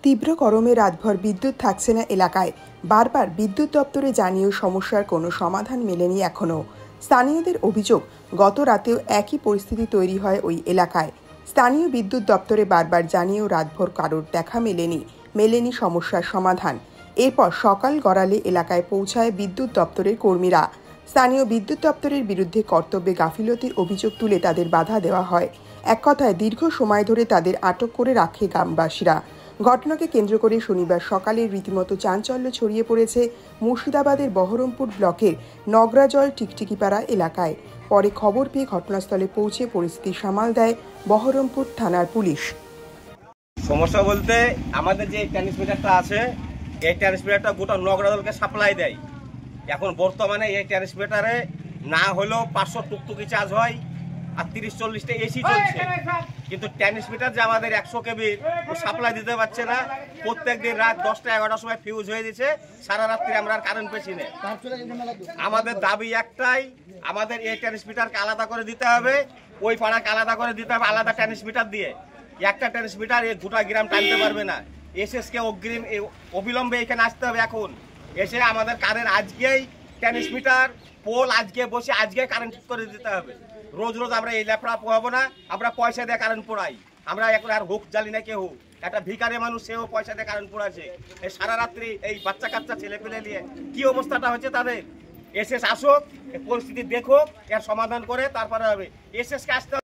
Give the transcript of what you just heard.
তীব্র গরমে রাতভর বিদ্যুৎ থাকছে না এলাকায়। বারবার বিদ্যুৎ দপ্তরে জানিয়েও সমস্যার কোনো সমাধান মেলেনি এখনও। স্থানীয়দের অভিযোগ, গত রাতেও একই পরিস্থিতি তৈরি হয় ওই এলাকায়। স্থানীয় বিদ্যুৎ দপ্তরে বারবার জানিয়েও রাতভর কারোর দেখা মেলেনি সমস্যার সমাধান। এরপর সকাল গড়ালে এলাকায় পৌঁছায় বিদ্যুৎ দপ্তরের কর্মীরা। স্থানীয় বিদ্যুৎ দপ্তরের বিরুদ্ধে কর্তব্যে গাফিলতির অভিযোগ তুলে তাদের বাধা দেওয়া হয়। এক কথায় দীর্ঘ সময় ধরে তাদের আটক করে রাখে গ্রামবাসীরা। ঘটনাকে কেন্দ্র করে শনিবার সকালে রীতিমতো চাঞ্চল্য ছড়িয়ে পড়েছে মুর্শিদাবাদের বহরমপুর ব্লকের নগরাজল টিকটিকিপাড়া এলাকায়। পরে খবর পেয়ে ঘটনাস্থলে পৌঁছে পরিস্থিতি সামাল দেয় বহরমপুর থানার পুলিশ। সমস্যা বলতে আমাদের যে ট্রান্সমিটারটা আছে, এই ট্রান্সমিটারটা গোটা নগরাজলকে সাপ্লাই দেয়। এখন বর্তমানে এই ট্রান্সমিটারে না হলেও 500 টুকটুকি চার্জ হয় আর 30-40টা এসি চলছে, কিন্তু ট্রান্সমিটার যে আমাদের 100 কেবির সাপ্লাই দিতে পারছে না। প্রত্যেক দিন রাত 10টা-11টার সময় ফিউজ হয়ে দিচ্ছে, সারা রাত্রি আমরা আর কারেন্ট পেছি না। আমাদের দাবি একটাই, আমাদের এই ট্রান্সমিটারকে আলাদা করে দিতে হবে, ওই পাড়াকে আলাদা করে দিতে হবে আলাদা ট্রান্সমিটার দিয়ে। একটা ট্রান্সমিটার এই গোটা গ্রাম টানতে পারবে না। এসএসকে অবিলম্বে এখানে আসতে হবে। এখন এসে আমাদের কারেন্ট আজকেই ট্রান্সমিটার পোল আজকে বসে আজকে কারেন্ট ঠিক করে দিতে হবে। রোজ রোজ আমরা এই ল্যাপটপ পোহাবো না, আমরা পয়সা দিয়ে কারেন্ট পোড়াই। আমরা এখন আর হুক জ্বালি না কেউ, একটা ভিখারি মানুষ সেও পয়সা দিয়ে কারেন্ট পোড়াচ্ছে। এই সারা রাত্রি এই বাচ্চা কাচ্চা ছেলে পেলে নিয়ে কি অবস্থাটা হচ্ছে তাদের। এসএস আসুক, পরিস্থিতি দেখুক, এর সমাধান করে তারপরে হবে। এসএসকে আসতে